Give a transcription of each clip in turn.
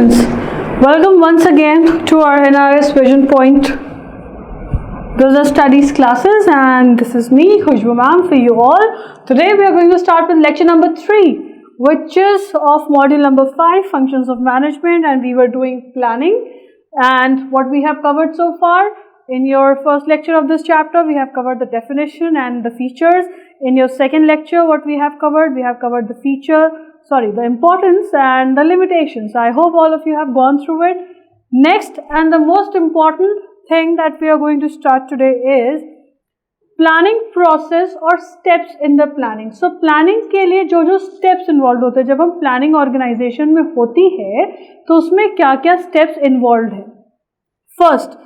students, welcome once again to our NRS Vision Point Business Studies classes, and this is me, Khushbu ma'am, for you all. Today we are going to start with lecture number 3, which is of module number 5, Functions of Management, and we were doing planning. And what we have covered so far, in your first lecture of this chapter, we have covered the definition and the features. In your second lecture, what we have covered the importance and the limitations. I hope all of you have gone through it. Next, and the most important thing that we are going to start today is planning process or steps in the planning. So planning के लिए जो steps involved होते हैं, जब हम planning organization में होती है तो उसमें क्या क्या steps involved है. First,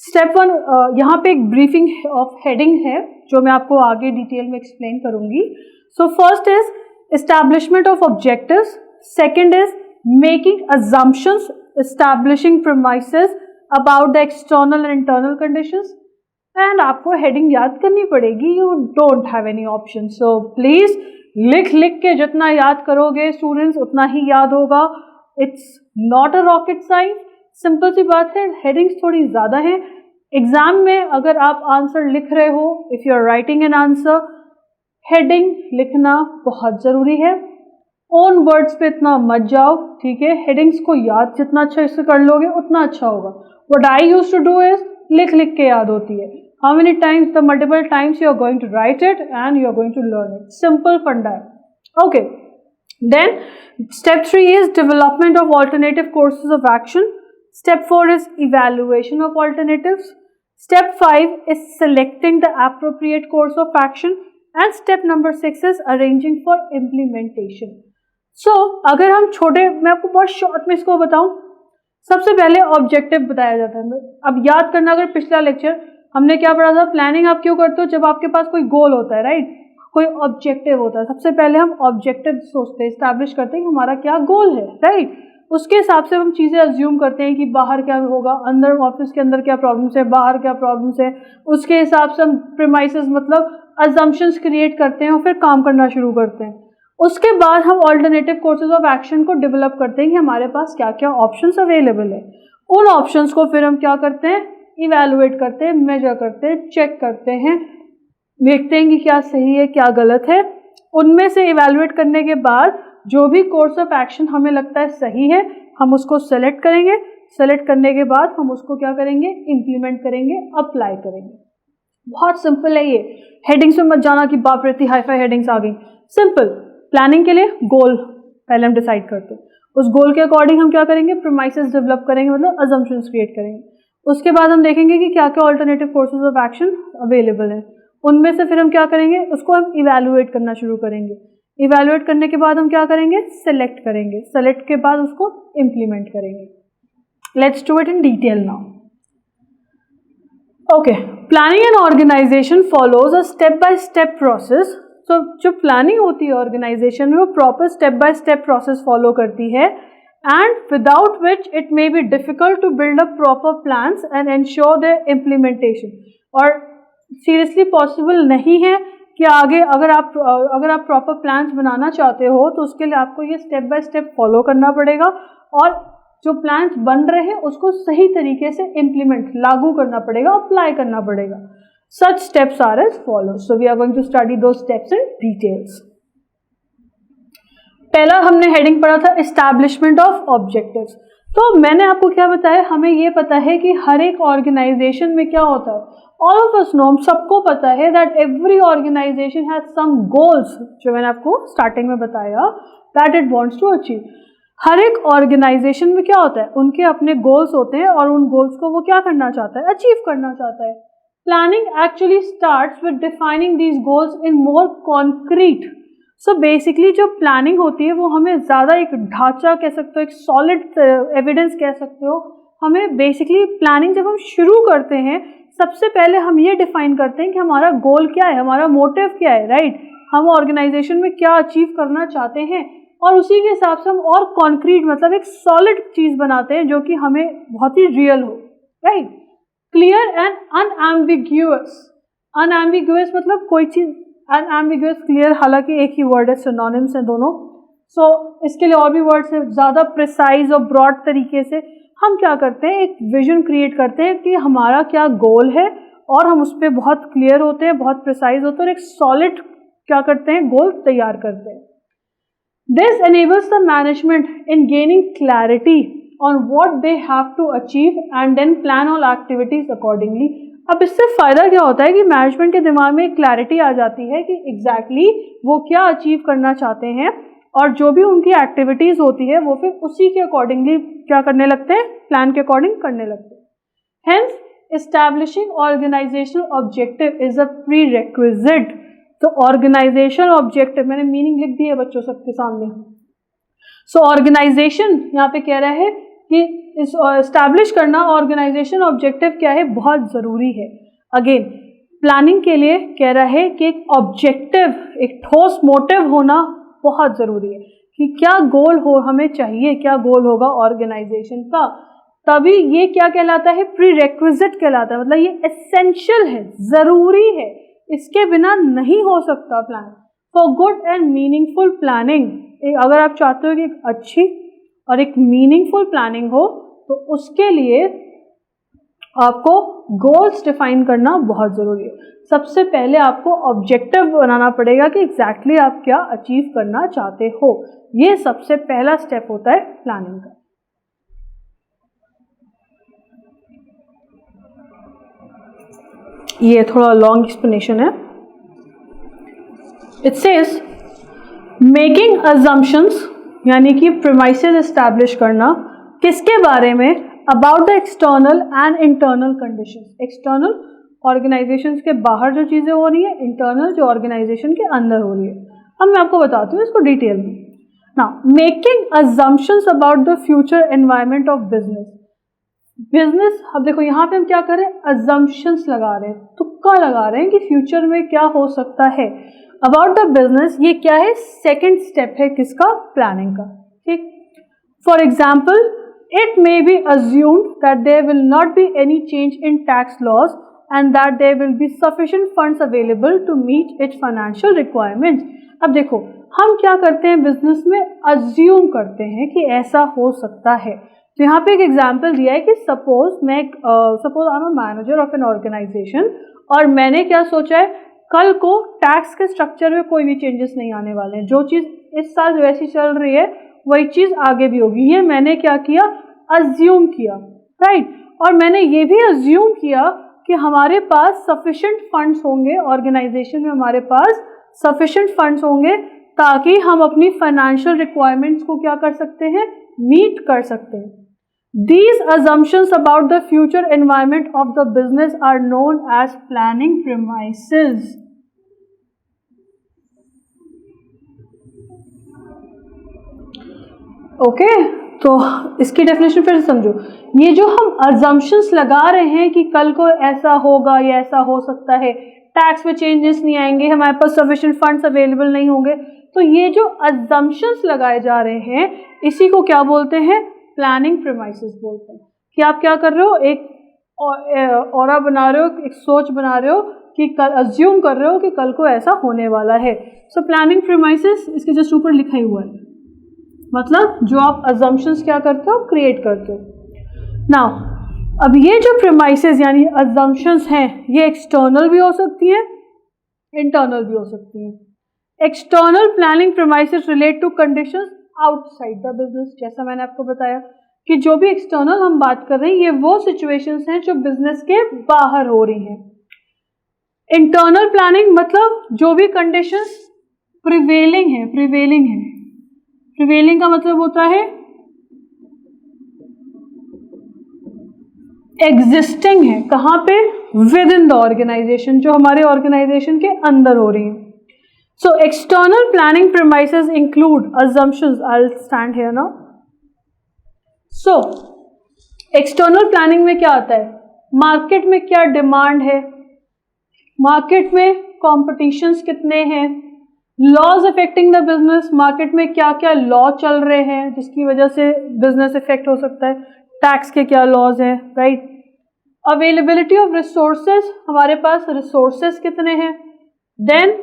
step 1, यहाँ पे एक briefing of heading है जो मैं आपको आगे डिटेल में explain करूँगी. So first is establishment of objectives. Second is making assumptions, establishing premises about the external and internal conditions. And आपको heading याद करनी पड़ेगी. You don't have any option. So please लिख के जितना याद करोगे students उतना ही याद होगा. It's not a rocket science. Simple सी बात है, headings थोड़ी ज़्यादा हैं. एग्जाम में अगर आप आंसर लिख रहे हो, if you are writing an answer, heading लिखना बहुत ज़रूरी है. ओन वर्ड्स पे इतना मत जाओ, ठीक है. हेडिंग्स को याद जितना अच्छा इससे कर लोगे उतना अच्छा होगा. What I use to do is लिख के याद होती है. How many times, the multiple times you are going to write it and you are going to learn it. Simple फंडा है. Okay, then step 3 is development of alternative courses of action. Step 4 is evaluation of alternatives. Step 5 is selecting the appropriate course of action. And step number 6 is arranging for implementation. So, अगर हम मैं आपको बहुत short में इसको बताऊं, सबसे पहले ऑब्जेक्टिव बताया जाता है. अब याद करना, अगर पिछला लेक्चर हमने क्या पढ़ा था, प्लानिंग आप क्यों करते हो, जब आपके पास कोई गोल होता है, राइट, कोई ऑब्जेक्टिव होता है. सबसे पहले हम ऑब्जेक्टिव सोचते हैं, एस्टैब्लिश करते हैं कि हमारा क्या गोल है, राइट. उसके हिसाब से हम चीज़ें अज्यूम करते हैं कि बाहर क्या होगा, अंदर ऑफिस के अंदर क्या प्रॉब्लम्स है, बाहर क्या प्रॉब्लम्स है. उसके हिसाब से हम प्रीमाइसेस मतलब अजम्पशंस क्रिएट करते हैं और फिर काम करना शुरू करते हैं. उसके बाद हम ऑल्टरनेटिव कोर्सेज ऑफ एक्शन को डेवलप करते हैं कि हमारे पास क्या क्या ऑप्शंस अवेलेबल है. उन ऑप्शंस को फिर हम क्या करते हैं, इवैल्यूएट करते हैं, मेजर करते हैं, चेक करते हैं, देखते हैं कि क्या सही है क्या गलत है. उनमें से इवैल्यूएट करने के बाद जो भी कोर्स ऑफ एक्शन हमें लगता है सही है, हम उसको सेलेक्ट करेंगे. सेलेक्ट करने के बाद हम उसको क्या करेंगे, इम्प्लीमेंट करेंगे, अप्लाई करेंगे. बहुत सिंपल है ये. हेडिंग्स में मत जाना कि बाप रे इतनी हाई-फाई हेडिंग्स आ गई. सिंपल. प्लानिंग के लिए गोल पहले हम डिसाइड करते हैं. उस गोल के अकॉर्डिंग हम क्या करेंगे, प्रीमाइसेस डेवलप करेंगे, मतलब अजम्पशंस क्रिएट करेंगे. उसके बाद हम देखेंगे कि क्या क्या alternative courses of action available है. उनमें से फिर हम क्या करेंगे, उसको हम इवैल्यूएट करना शुरू करेंगे. इवैल्यूएट करने के बाद हम क्या करेंगे, सेलेक्ट करेंगे. सेलेक्ट के बाद उसको इम्प्लीमेंट करेंगे. Let's do it in detail now. Okay, planning and organisation follows a step by step process. तो जो प्लानिंग होती है ऑर्गेनाइजेशन में, वो proper step by step process follow करती है, and without which it may be difficult to build a proper plans and ensure their implementation. और seriously possible नहीं है कि आगे अगर आप प्रॉपर प्लान्स बनाना चाहते हो तो उसके लिए आपको ये स्टेप बाय स्टेप फॉलो करना पड़ेगा, और जो प्लान्स बन रहे हैं उसको सही तरीके से इम्प्लीमेंट, लागू करना पड़ेगा, अप्लाई करना पड़ेगा. Such steps are as follow. So we are going to study दो स्टेप्स इन डिटेल्स. पहला हमने हेडिंग पढ़ा था एस्टैब्लिशमेंट ऑफ ऑब्जेक्टिव्स. तो मैंने आपको क्या बताया, हमें ये पता है कि हर एक ऑर्गेनाइजेशन में क्या होता है. ऑल ऑफ अस नो, हम सबको पता है that every organization has some goals, जो मैंने आपको स्टार्टिंग में बताया, that it wants to achieve. हर एक ऑर्गेनाइजेशन में क्या होता है, उनके अपने गोल्स होते हैं और उन गोल्स को वो क्या करना चाहता है, अचीव करना चाहता है. Planning actually starts with defining these goals in more concrete. So basically जो प्लानिंग होती है वो हमें ज़्यादा एक ढांचा कह सकते हो, एक सॉलिड एविडेंस कह सकते हो. हमें बेसिकली प्लानिंग जब हम शुरू करते हैं, सबसे पहले हम ये डिफाइन करते हैं कि हमारा गोल क्या है, हमारा मोटिव क्या है, राइट. हम ऑर्गेनाइजेशन में क्या अचीव करना चाहते हैं, और उसी के हिसाब से हम और कॉन्क्रीट मतलब एक सॉलिड चीज़ बनाते हैं जो कि हमें बहुत ही रियल हो, right. Clear and unambiguous. Unambiguous मतलब कोई चीज़, अनएम्बिग्यूअस, क्लियर, हालांकि एक ही वर्ड है, सिनोनिम्स हैं दोनों. इसके लिए और भी वर्ड्स है, ज़्यादा प्रिसाइज और ब्रॉड तरीके से हम क्या करते हैं, एक विजन क्रिएट करते हैं कि हमारा क्या गोल है और हम उस पर बहुत क्लियर होते हैं, बहुत प्रिसाइज होते हैं और एक सॉलिड क्या करते हैं, गोल तैयार करते हैं. This enables the management in gaining clarity on what they have to achieve and then plan all activities accordingly. अब इससे फ़ायदा क्या होता है कि मैनेजमेंट के दिमाग में क्लैरिटी आ जाती है कि एग्जैक्टली वो क्या अचीव करना चाहते हैं और जो भी उनकी एक्टिविटीज़ होती है वो फिर उसी के अकॉर्डिंगली क्या करने लगते हैं, प्लान के अकॉर्डिंग करने लगते हैं. Hence, establishing organizational objective is a prerequisite. तो ऑर्गेनाइजेशन ऑब्जेक्टिव, मैंने मीनिंग लिख दी है बच्चों सबके सामने. सो ऑर्गेनाइजेशन यहाँ पे कह रहा है कि इस एस्टैब्लिश करना ऑर्गेनाइजेशन ऑब्जेक्टिव क्या है, बहुत ज़रूरी है. अगेन प्लानिंग के लिए कह रहा है कि एक ऑब्जेक्टिव, एक ठोस मोटिव होना बहुत ज़रूरी है कि क्या गोल हो हमें चाहिए, क्या गोल होगा ऑर्गेनाइजेशन का. तभी ये क्या कहलाता है, प्रीरेक्विजिट कहलाता है. मतलब ये एसेंशियल है, ज़रूरी है, इसके बिना नहीं हो सकता plan. For good and meaningful planning, अगर आप चाहते हो कि एक अच्छी और एक मीनिंगफुल प्लानिंग हो तो उसके लिए आपको गोल्स डिफाइन करना बहुत ज़रूरी है. सबसे पहले आपको ऑब्जेक्टिव बनाना पड़ेगा कि एग्जैक्टली आप क्या अचीव करना चाहते हो. ये सबसे पहला स्टेप होता है प्लानिंग का. ये थोड़ा लॉन्ग एक्सप्लेनेशन है. इट सेज मेकिंग अजम्पशंस, यानी कि प्रीमाइसेस एस्टैब्लिश करना किसके बारे में, about the external and internal conditions. External organisations के बाहर जो चीज़ें हो रही है, इंटरनल जो ऑर्गेनाइजेशन के अंदर हो रही है. अब मैं आपको बताती हूँ इसको डिटेल में. Now making assumptions about the future environment of business. Business, अब देखो यहाँ पे हम क्या कर रहे हैं, अजम्पशंस लगा रहे हैं, तुक्का लगा रहे हैं कि फ्यूचर में क्या हो सकता है अबाउट द बिजनेस. ये क्या है, सेकंड स्टेप है किसका, प्लानिंग का. ठीक. For example, it may be assumed that there will not be any change in tax laws and that there will be sufficient funds available to meet its financial requirements. अब देखो हम क्या करते हैं बिजनेस में, assume करते हैं कि ऐसा हो सकता है. तो यहाँ पे एक एग्जाम्पल दिया है कि suppose I am a manager of an organisation और मैंने क्या सोचा है, कल को टैक्स के स्ट्रक्चर में कोई भी चेंजेस नहीं आने वाले हैं. जो चीज़ इस साल वैसी चल रही है वही चीज़ आगे भी होगी. ये मैंने क्या किया, अज्यूम किया, राइट. और मैंने ये भी अज्यूम किया कि हमारे पास सफिशिएंट फंड्स होंगे, ऑर्गेनाइजेशन में हमारे पास सफिशिएंट फंड्स होंगे ताकि हम अपनी फाइनेंशियल रिक्वायरमेंट्स को क्या कर सकते हैं, मीट कर सकते हैं. These assumptions about the future environment of the business are known as planning premises. Okay, तो इसकी डेफिनेशन फिर से समझो. ये जो हम assumptions लगा रहे हैं कि कल को ऐसा होगा या ऐसा हो सकता है, टैक्स में चेंजेस नहीं आएंगे, हमारे पास सफिशिएंट फंड्स अवेलेबल नहीं होंगे, तो ये जो assumptions लगाए जा रहे हैं इसी को क्या बोलते हैं, प्लानिंग प्रीमाइसेस बोलते हैं. कि आप क्या कर रहे हो, एक ऑरा बना रहे हो, एक सोच बना रहे हो कि कल, अज्यूम कर रहे हो कि कल को ऐसा होने वाला है. सो प्लानिंग प्रीमाइसेस इसके जस्ट ऊपर लिखा ही हुआ है, मतलब जो आप अजम्पशंस क्या करते हो, क्रिएट करते हो. नाउ अब ये जो प्रीमाइसेस यानी अजम्पशंस हैं ये एक्सटर्नल भी हो सकती हैं, इंटरनल भी हो सकती हैं. External planning premises relate to conditions outside the business. जैसा मैंने आपको बताया कि जो भी एक्सटर्नल हम बात कर रहे हैं ये वो सिचुएशंस हैं जो बिजनेस के बाहर हो रही हैं. इंटरनल प्लानिंग मतलब जो भी कंडीशंस प्रिवेलिंग है, प्रिवेलिंग का मतलब होता है एग्जिस्टिंग है, कहाँ पे, विद इन द ऑर्गेनाइजेशन, जो हमारे ऑर्गेनाइजेशन के अंदर हो रही है. So external planning premises include assumptions. I'll stand here now. So external planning में क्या आता है, मार्केट में क्या डिमांड है, मार्केट में कॉम्पिटिशन्स कितने हैं, laws affecting the business, market में क्या क्या लॉ चल रहे हैं जिसकी वजह से बिजनेस इफेक्ट हो सकता है, टैक्स के क्या लॉज हैं, राइट. अवेलेबिलिटी ऑफ रिसोर्सेज, हमारे पास रिसोर्सेज कितने हैं. देन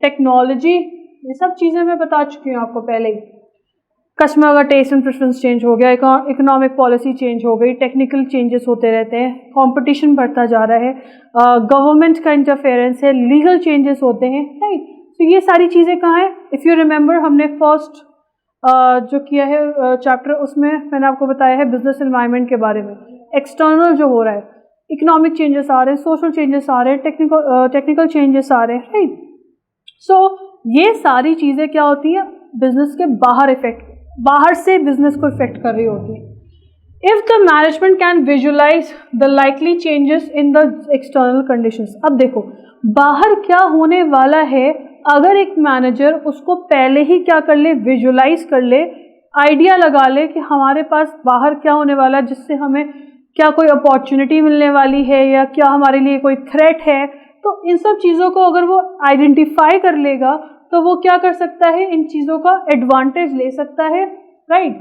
टेक्नोलॉजी, ये सब चीज़ें मैं बता चुकी हूँ आपको पहले ही. कस्टमर का टेस्ट एंड प्रेफरेंस चेंज हो गया, इकोनॉमिक पॉलिसी चेंज हो गई, टेक्निकल चेंजेस होते रहते हैं, कंपटीशन बढ़ता जा रहा है, गवर्नमेंट का इंटरफेरेंस है, लीगल चेंजेस होते हैं, राइट। तो ये सारी चीज़ें कहाँ हैं? इफ़ यू रिमेंबर हमने फर्स्ट जो किया है चैप्टर, उसमें मैंने आपको बताया है बिजनेस एनवायरनमेंट के बारे में। एक्सटर्नल जो हो रहा है, इकोनॉमिक चेंजेस आ रहे हैं, सोशल चेंजेस आ रहे हैं, टेक्निकल चेंजेस आ रहे हैं, राइट। सो ये सारी चीज़ें क्या होती हैं? बिजनेस के बाहर से बिजनेस को इफेक्ट कर रही होती है। If the management can visualise the likely changes in the external conditions. अब देखो बाहर क्या होने वाला है, अगर एक मैनेजर उसको पहले ही क्या कर ले, विजुअलाइज कर ले, आइडिया लगा ले कि हमारे पास बाहर क्या होने वाला है, जिससे हमें क्या कोई अपॉर्चुनिटी मिलने वाली है या क्या हमारे लिए कोई थ्रेट है, तो इन सब चीज़ों को अगर वो आइडेंटिफाई कर लेगा तो वो क्या कर सकता है, इन चीज़ों का एडवांटेज ले सकता है, right.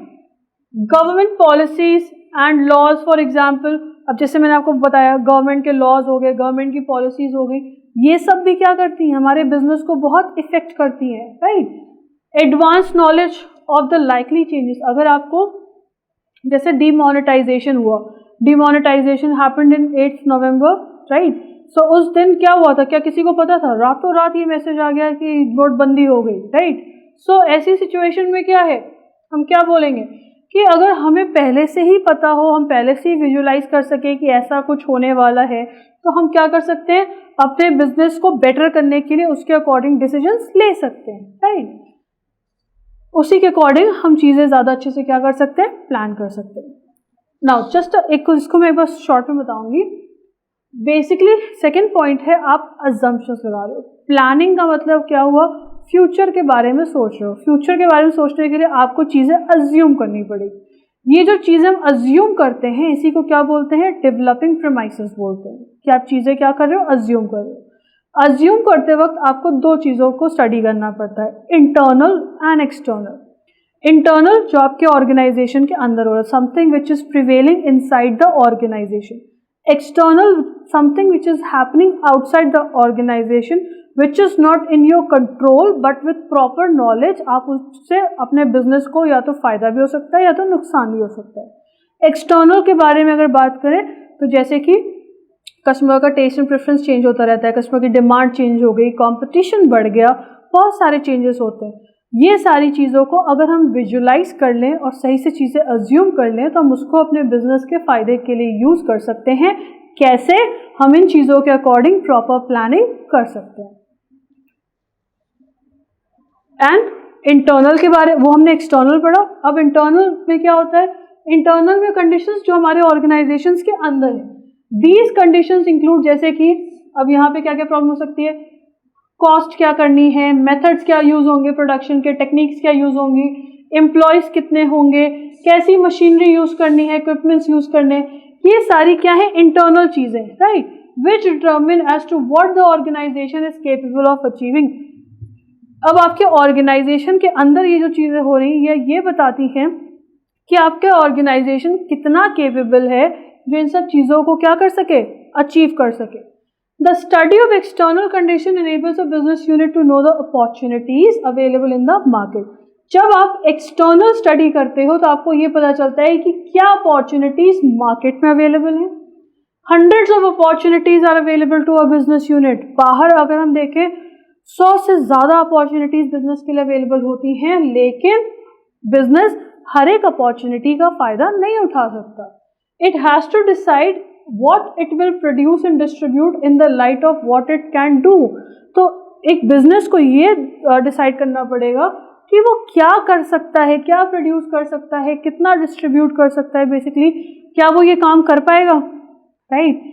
Government policies and laws for example, अब जैसे मैंने आपको बताया गवर्नमेंट के लॉज हो गए, गवर्नमेंट की पॉलिसीज हो गई, ये सब भी क्या करती हैं, हमारे बिजनेस को बहुत इफेक्ट करती हैं, right. Advance knowledge of the likely changes, अगर आपको जैसे डीमोनेटाइजेशन हुआ, demonetization happened in 8 November, right. So उस दिन क्या हुआ था, क्या किसी को पता था? रातों रात ये मैसेज आ गया कि नोटबंदी हो गई, राइट। सो ऐसी सिचुएशन में क्या है, हम क्या बोलेंगे कि अगर हमें पहले से ही पता हो, हम पहले से ही विजुअलाइज कर सके कि ऐसा कुछ होने वाला है, तो हम क्या कर सकते हैं, अपने बिजनेस को बेटर करने के लिए उसके अकॉर्डिंग डिसीजंस ले सकते हैं, राइट। उसी के अकॉर्डिंग हम चीज़ें ज़्यादा अच्छे से क्या कर सकते हैं, प्लान कर सकते हैं। नाउ जस्ट इसको मैं बस शॉर्ट में बताऊंगी। बेसिकली सेकेंड पॉइंट है, आप अजम्पशंस लगा रहे हो। प्लानिंग का मतलब क्या हुआ, फ्यूचर के बारे में सोच रहे हो। फ्यूचर के बारे में सोचने के लिए आपको चीज़ें अज्यूम करनी पड़ेगी। ये जो चीज़ें हम अज्यूम करते हैं, इसी को क्या बोलते हैं, डेवलपिंग प्रीमाइसेस बोलते हैं, कि आप चीज़ें क्या कर रहे हो, अज्यूम कर रहे हो। अज्यूम करते वक्त आपको दो चीज़ों को स्टडी करना पड़ता है, इंटरनल एंड एक्सटर्नल। इंटरनल जो आपके ऑर्गेनाइजेशन के अंदर हो रहा है, something which is prevailing inside the organisation. External something which is happening outside the organisation which is not in your control, but with proper knowledge आप उससे अपने बिजनेस को या तो फायदा भी हो सकता है या तो नुकसान भी हो सकता है। एक्सटर्नल के बारे में अगर बात करें तो जैसे कि कस्टमर का टेस्ट एंड प्रेफरेंस चेंज होता रहता है, कस्टमर की डिमांड चेंज हो गई, कंपटीशन बढ़ गया, बहुत सारे चेंजेस होते हैं। ये सारी चीज़ों को अगर हम विजुलाइज कर लें और सही से चीज़ें अज्यूम कर लें तो हम उसको अपने बिजनेस के फ़ायदे के लिए यूज़ कर सकते हैं। कैसे? हम इन चीज़ों के अकॉर्डिंग प्रॉपर प्लानिंग कर सकते हैं। एंड इंटरनल के बारे वो हमने एक्सटर्नल पढ़ा, अब इंटरनल में क्या होता है, इंटरनल में कंडीशंस जो हमारे ऑर्गेनाइजेशंस के अंदर है, दीज कंडीशंस इंक्लूड, जैसे कि अब यहाँ पे क्या क्या प्रॉब्लम हो सकती है, कॉस्ट क्या करनी है, मेथड्स क्या यूज होंगे, प्रोडक्शन के टेक्निक्स क्या यूज होंगी, एम्प्लॉयज कितने होंगे, कैसी मशीनरी यूज करनी है, इक्विपमेंट्स यूज करने, ये सारी क्या है, इंटरनल चीजें, right, which determine as to what the organisation is capable of achieving. अब आपके ऑर्गेनाइजेशन के अंदर ये जो चीजें हो रही है ये बताती हैं कि आपके ऑर्गेनाइजेशन कितना केपेबल है जो इन सब चीजों को क्या कर सके, अचीव कर सके। The study of external condition enables a business unit to know the opportunities available in the market. जब आप एक्सटर्नल स्टडी करते हो तो आपको ये पता चलता है कि क्या अपॉर्चुनिटीज मार्केट में अवेलेबल हैं। Hundreds of opportunities are available to a business unit. बाहर अगर हम देखें 100 से ज़्यादा अपॉर्चुनिटीज बिजनेस के लिए अवेलेबल होती हैं, लेकिन बिजनेस हर एक अपॉर्चुनिटी का फायदा नहीं उठा सकता। It has to decide what it will produce and distribute in the light of what it can do। तो एक बिजनेस को ये डिसाइड करना पड़ेगा कि वो क्या कर सकता है, क्या प्रोड्यूस कर सकता है, कितना डिस्ट्रीब्यूट कर सकता है, बेसिकली क्या वो ये काम कर पाएगा, right,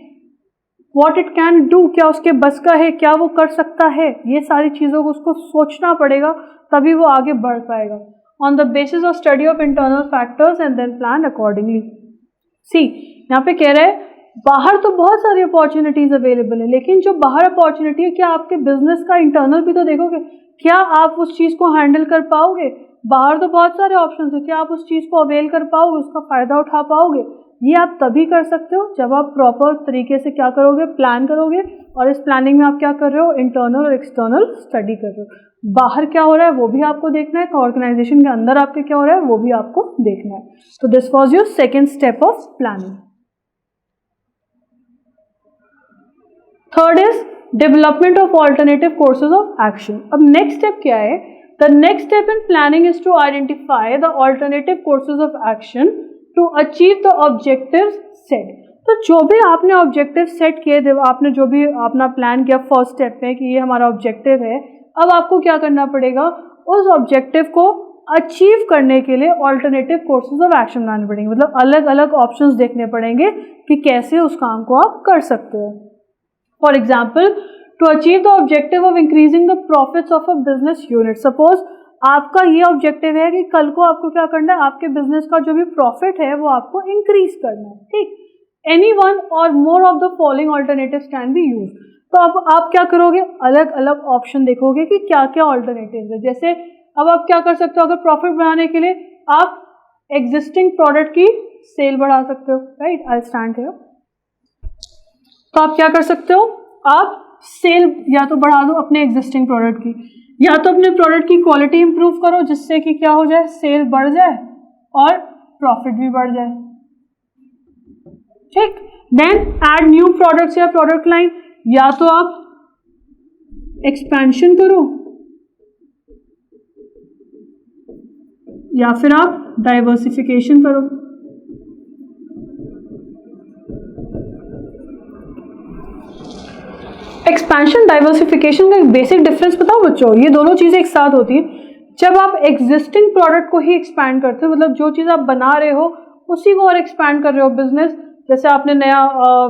what it can do, क्या उसके बस का है, क्या वो कर सकता है, ये सारी चीज़ों को उसको सोचना पड़ेगा, तभी वो आगे बढ़ पाएगा। On the basis of study of internal factors and then plan accordingly. See यहाँ पे कह रहे हैं बाहर तो बहुत सारी अपॉर्चुनिटीज अवेलेबल है, लेकिन जो बाहर अपॉर्चुनिटी है क्या आपके बिजनेस का इंटरनल भी तो देखोगे, क्या आप उस चीज़ को हैंडल कर पाओगे। बाहर तो बहुत सारे ऑप्शन है, क्या आप उस चीज़ को अवेल कर पाओगे, उसका फ़ायदा उठा पाओगे। ये आप तभी कर सकते हो जब आप प्रॉपर तरीके से क्या करोगे, प्लान करोगे, और इस प्लानिंग में आप क्या कर रहे हो, इंटरनल और एक्सटर्नल स्टडी कर रहे हो। बाहर क्या हो रहा है वो भी आपको देखना है, ऑर्गेनाइजेशन के अंदर आपके क्या हो रहा है वो भी आपको देखना है. तो this was your second step of planning. Third is development of alternative courses of action. अब नेक्स्ट स्टेप क्या है? The next step in planning is to identify the alternative courses of action to achieve the objectives set. तो जो भी आपने objective set किए, आपने जो भी अपना प्लान किया फर्स्ट स्टेप में कि ये हमारा ऑब्जेक्टिव है, अब आपको क्या करना पड़ेगा? उस ऑब्जेक्टिव को अचीव करने के लिए ऑल्टरनेटिव कोर्सेज ऑफ एक्शन बनाने पड़ेंगे. मतलब अलग अलग ऑप्शंस देखने पड़ेंगे कि कैसे उस काम को आप कर सकते हो. For example, to achieve the objective of increasing the profits of a business unit. Suppose आपका ये ऑब्जेक्टिव है कि कल को आपको क्या करना है, आपके बिजनेस का जो भी प्रॉफिट है वो आपको इंक्रीज करना है. ठीक, एनी वन और more of the following alternatives can be use. तो अब आप क्या करोगे? अलग अलग ऑप्शन देखोगे कि क्या क्या ऑल्टरनेटिव्स है. जैसे अब आप क्या कर सकते हो? अगर प्रॉफिट बढ़ाने के लिए आप एग्जिस्टिंग प्रोडक्ट की सेल बढ़ा सकते हो. Right, I stand here. तो आप क्या कर सकते हो? आप सेल या तो बढ़ा दो अपने एग्जिस्टिंग प्रोडक्ट की, या तो अपने प्रोडक्ट की क्वालिटी इंप्रूव करो जिससे कि क्या हो जाए, सेल बढ़ जाए और प्रॉफिट भी बढ़ जाए. ठीक, देन ऐड न्यू प्रोडक्ट्स या प्रोडक्ट लाइन. या तो आप एक्सपेंशन करो या फिर आप डाइवर्सिफिकेशन करो. एक्सपेंशन डाइवर्सिफिकेशन का एक बेसिक डिफरेंस बताओ बच्चों. ये दोनों चीजें एक साथ होती है. जब आप एग्जिस्टिंग प्रोडक्ट को ही एक्सपैंड करते हो, मतलब जो चीज आप बना रहे हो उसी को और एक्सपैंड कर रहे हो. बिजनेस जैसे आपने नया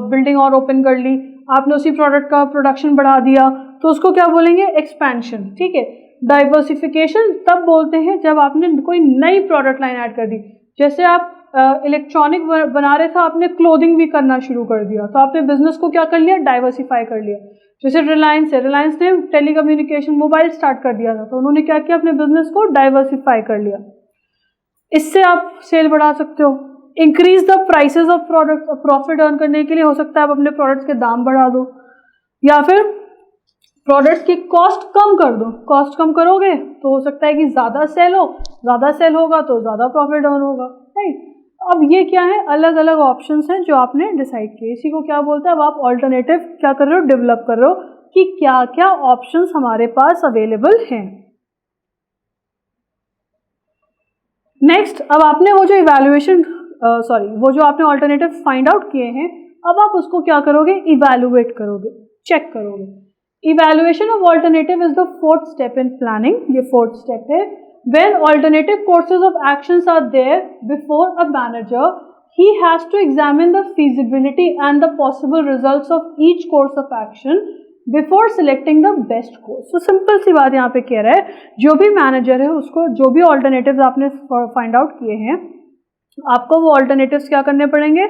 बिल्डिंग और ओपन कर ली, आपने उसी प्रोडक्ट का प्रोडक्शन बढ़ा दिया, तो उसको क्या बोलेंगे? एक्सपेंशन. ठीक है. डाइवर्सिफिकेशन तब बोलते हैं जब आपने कोई नई प्रोडक्ट लाइन ऐड कर दी. जैसे आप इलेक्ट्रॉनिक बना रहे थे, आपने क्लोथिंग भी करना शुरू कर दिया, तो आपने बिजनेस को क्या कर लिया? डाइवर्सिफाई कर लिया. जैसे रिलायंस है, रिलायंस ने टेलीकम्युनिकेशन मोबाइल स्टार्ट कर दिया था, तो उन्होंने क्या किया? अपने बिजनेस को डाइवर्सिफाई कर लिया. इससे आप सेल बढ़ा सकते हो. Increase the prices of product. Profit earn करने के लिए हो सकता है आप अपने प्रोडक्ट्स के दाम बढ़ा दो, या फिर प्रोडक्ट्स की कॉस्ट कम कर दो. कॉस्ट कम करोगे तो हो सकता है कि ज़्यादा सेल हो, ज़्यादा सेल होगा तो ज़्यादा प्रॉफिट अर्न होगा. राइट. अब ये क्या है? अलग अलग ऑप्शंस हैं जो आपने डिसाइड किए. इसी को क्या बोलते हैं? अब आप ऑल्टरनेटिव क्या कर रहे हो? डेवलप कर रहे हो कि क्या क्या ऑप्शंस हमारे पास अवेलेबल हैं. नेक्स्ट, अब आपने वो जो इवैल्यूएशन वो जो आपने ऑल्टरनेटिव फाइंड आउट किए हैं, अब आप उसको क्या करोगे? इवैल्यूएट करोगे, चेक करोगे. Evaluation of alternative is the fourth step in planning. ये फोर्थ स्टेप है. When alternative courses of actions are there before a manager, he has to examine the feasibility and the possible results of each course of action before selecting the best course. So simple सी बात यहाँ पे कह रहा है, जो भी manager है उसको जो भी ऑल्टरनेटिव्स आपने फाइंड आउट किए हैं, आपको वो ऑल्टरनेटिव्स क्या करने पड़ेंगे?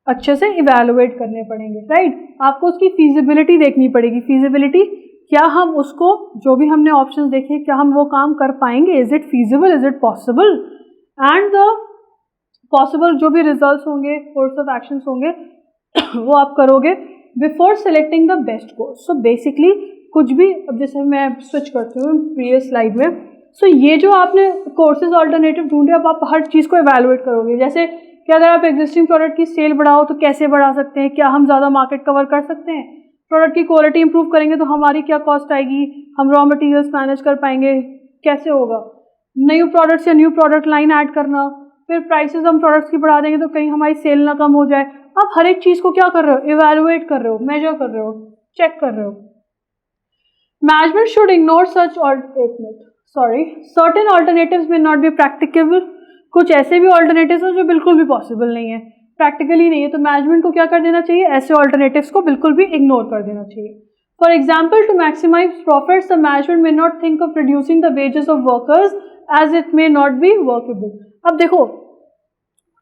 अच्छे से इवैल्यूएट करने पड़ेंगे. राइट. आपको उसकी फीजिबिलिटी देखनी पड़ेगी. फीजिबिलिटी, क्या हम उसको, जो भी हमने ऑप्शंस देखे, क्या हम वो काम कर पाएंगे? Is it feasible, is it possible? And the possible जो भी रिजल्ट्स होंगे, कोर्स ऑफ एक्शंस होंगे, वो आप करोगे before selecting the best course. So basically कुछ भी, अब जैसे मैं स्विच करती हूँ प्रीवियस स्लाइड में, सो ये जो आपने कोर्सेज ऑल्टरनेटिव ढूंढे, अब आप हर चीज़ को एवेलुएट करोगे. जैसे कि अगर आप एग्जिस्टिंग प्रोडक्ट की सेल बढ़ाओ तो कैसे बढ़ा सकते हैं? क्या हम ज़्यादा मार्केट कवर कर सकते हैं? प्रोडक्ट की क्वालिटी इंप्रूव करेंगे तो हमारी क्या कॉस्ट आएगी? हम रॉ मटेरियल्स मैनेज कर पाएंगे? कैसे होगा? न्यू प्रोडक्ट्स या न्यू प्रोडक्ट लाइन ऐड करना. फिर प्राइसेस हम प्रोडक्ट्स की बढ़ा देंगे तो कहीं हमारी सेल ना कम हो जाए. आप हर एक चीज़ को क्या कर रहे हो? इवैल्यूएट कर रहे हो, मेजर कर रहे हो, चेक कर रहे हो. Management should ignore such certain alternatives may not be practicable. कुछ ऐसे भी ऑल्टरनेटिव्स हैं जो बिल्कुल भी पॉसिबल नहीं है, प्रैक्टिकली नहीं है, तो मैनेजमेंट को क्या कर देना चाहिए? ऐसे ऑल्टरनेटिव्स को बिल्कुल भी इग्नोर कर देना चाहिए. For example, to maximise profits the management may not think of reducing the wages of workers as it may not be workable. अब देखो,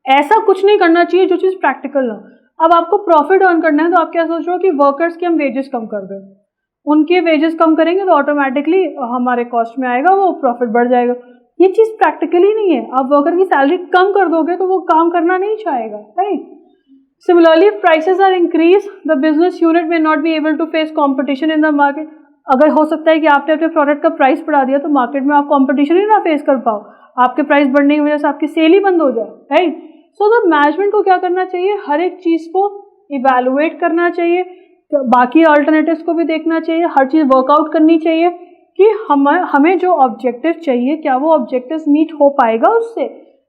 ऐसा कुछ नहीं करना चाहिए जो चीज़ प्रैक्टिकल ना. अब आपको प्रॉफिट अर्न करना है तो आप क्या सोच रहे हो कि वर्कर्स के हम वेजेस कम कर दें. उनके वेजेस कम करेंगे तो ऑटोमेटिकली हमारे कॉस्ट में आएगा, वो प्रॉफिट बढ़ जाएगा. ये चीज़ प्रैक्टिकली नहीं है. आप वर्कर की सैलरी कम कर दोगे तो वो काम करना नहीं चाहेगा. Right. Similarly, if prices are increase the business unit may not be able to face competition in the market. अगर हो सकता है कि आपने अपने प्रोडक्ट का प्राइस बढ़ा दिया तो मार्केट में आप कंपटीशन ही ना फेस कर पाओ, आपके प्राइस बढ़ने की वजह से आपकी सेल ही बंद हो जाए, राइट। सो द मैनेजमेंट को क्या करना चाहिए, हर एक चीज़ को इवैल्यूएट करना चाहिए, बाकी अल्टरनेटिव्स को भी देखना चाहिए, हर चीज़ वर्कआउट करनी चाहिए कि हमें जो ऑब्जेक्टिव चाहिए क्या वो ऑब्जेक्टिव्स मीट हो पाएगा उससे,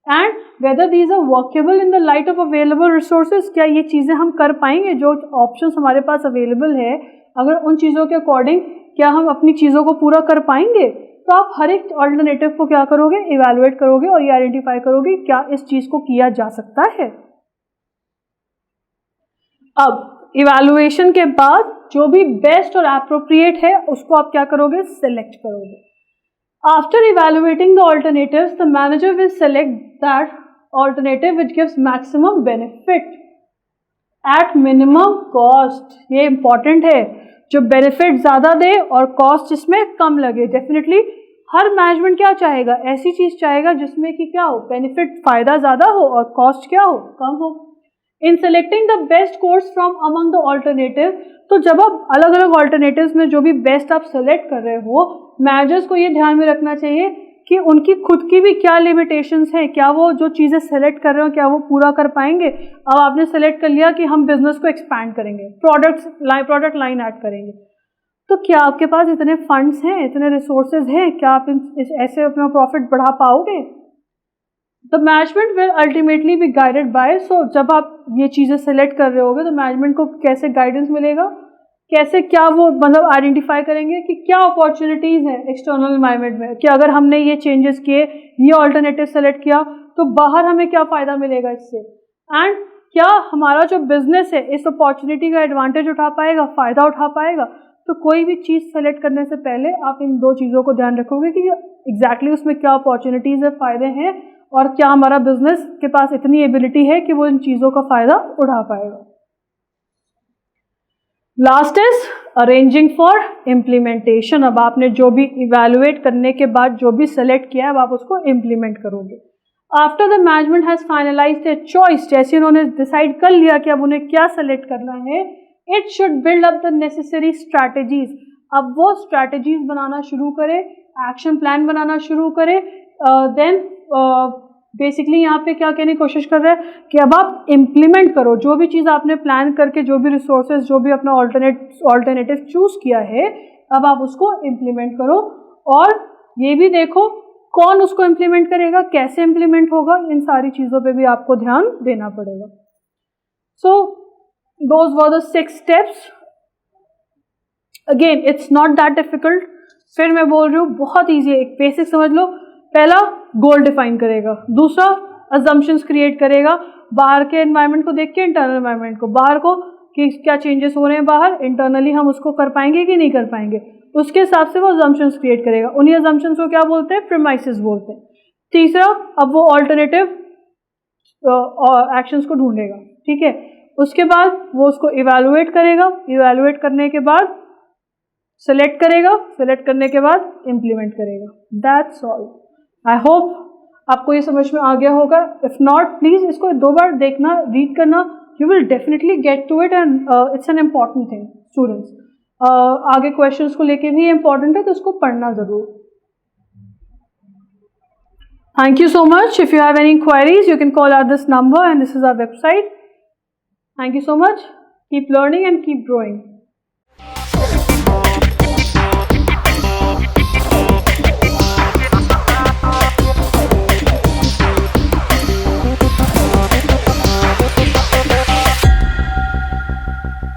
and whether these are workable in the light of available resources, क्या ये चीज़ें हम कर पाएंगे, जो ऑप्शंस हमारे पास अवेलेबल है अगर उन चीज़ों के अकॉर्डिंग क्या हम अपनी चीज़ों को पूरा कर पाएंगे। तो आप हर एक अल्टरनेटिव को क्या करोगे, इवैल्यूएट करोगे और ये आइडेंटिफाई करोगे क्या इस चीज़ को किया जा सकता है। अब इवैल्यूएशन के बाद जो भी बेस्ट और एप्रोप्रिएट है उसको आप क्या करोगे, सिलेक्ट करोगे। After evaluating the alternatives the manager will select that alternative which gives maximum benefit at minimum cost. ये इंपॉर्टेंट है, जो बेनिफिट ज़्यादा दे और कॉस्ट इसमें कम लगे। डेफिनेटली हर मैनेजमेंट क्या चाहेगा, ऐसी चीज़ चाहेगा जिसमें कि क्या हो, बेनिफिट फ़ायदा ज़्यादा हो और कॉस्ट क्या हो, कम हो। इन selecting the best course from among the alternative, तो जब आप अलग अलग ऑल्टरनेटिव्स में जो भी बेस्ट आप सेलेक्ट कर रहे हो, मैनेजर्स को ये ध्यान में रखना चाहिए कि उनकी खुद की भी क्या लिमिटेशंस हैं, क्या वो जो चीज़ें सेलेक्ट कर रहे हो क्या वो पूरा कर पाएंगे। अब आपने सेलेक्ट कर लिया कि हम बिजनेस को एक्सपैंड करेंगे, प्रोडक्ट लाइन ऐड करेंगे, तो क्या आपके पास इतने फंड्स हैं, इतने रिसोर्सेज हैं, क्या आप ऐसे अपना प्रॉफिट बढ़ा पाओगे। The management will ultimately be guided by, so जब आप ये चीज़ें सेलेक्ट कर रहे होगे तो मैनेजमेंट को कैसे गाइडेंस मिलेगा, कैसे क्या वो मतलब आइडेंटिफाई करेंगे कि क्या अपॉर्चुनिटीज़ हैं एक्सटर्नल एनवायरनमेंट में, कि अगर हमने ये चेंजेस किए, ये ऑल्टरनेटिव सेलेक्ट किया तो बाहर हमें क्या फ़ायदा मिलेगा इससे, एंड क्या हमारा जो बिजनेस है इस अपॉर्चुनिटी का एडवांटेज उठा पाएगा, फ़ायदा उठा पाएगा। तो कोई भी चीज़ सेलेक्ट करने से पहले आप इन दो चीज़ों को ध्यान रखोगे कि एग्जैक्टली उसमें क्या अपॉर्चुनिटीज़ है, फ़ायदे हैं, और क्या हमारा बिजनेस के पास इतनी एबिलिटी है कि वो इन चीज़ों का फ़ायदा उठा पाएगा। Last is arranging for implementation. अब आपने जो भी इवैल्यूएट करने के बाद जो भी सेलेक्ट किया है अब आप उसको इम्प्लीमेंट करोगे। After the management has finalised a choice, जैसे उन्होंने डिसाइड कर लिया कि अब उन्हें क्या सेलेक्ट करना है, it should build up the necessary strategies. अब वो स्ट्रैटेजीज बनाना शुरू करे, एक्शन प्लान बनाना शुरू करे। देन बेसिकली यहाँ पे क्या कहने की कोशिश कर रहे हैं कि अब आप इम्प्लीमेंट करो जो भी चीज़ आपने प्लान करके, जो भी रिसोर्सेज, जो भी अपना ऑल्टरनेटिव चूज किया है, अब आप उसको इम्प्लीमेंट करो। और ये भी देखो कौन उसको इम्प्लीमेंट करेगा, कैसे इम्प्लीमेंट होगा, इन सारी चीज़ों पे भी आपको ध्यान देना पड़ेगा। So those were the 6 steps. Again it's not that difficult, फिर मैं बोल रही हूँ बहुत ईजी है, एक बेसिक समझ लो। पहला गोल डिफाइन करेगा, दूसरा अजम्पशंस क्रिएट करेगा, बाहर के एनवायरनमेंट को देख के इंटरनल एनवायरनमेंट को, बाहर को कि क्या चेंजेस हो रहे हैं बाहर, इंटरनली हम उसको कर पाएंगे कि नहीं कर पाएंगे, उसके हिसाब से वो अजम्पशंस क्रिएट करेगा। उन्हीं अजम्पशंस को क्या बोलते हैं, प्रीमाइसेस बोलते हैं। तीसरा, अब वो ऑल्टरनेटिव एक्शंस को ढूंढेगा, ठीक है। उसके बाद वो उसको इवैल्यूएट करेगा, इवैल्यूएट करने के बाद सेलेक्ट करेगा, सेलेक्ट करने के बाद इम्प्लीमेंट करेगा। That's all. आई होप आपको ये समझ में आ गया होगा। इफ नॉट प्लीज़ इसको 2 बार देखना, रीड करना, you will definitely get to it, and it's an important thing students. आगे क्वेश्चंस को लेके भी इम्पॉर्टेंट है तो इसको पढ़ना ज़रूर। Thank you so much. If you have any queries you can call out this number and this is our website. Thank you so much. Keep learning and keep growing.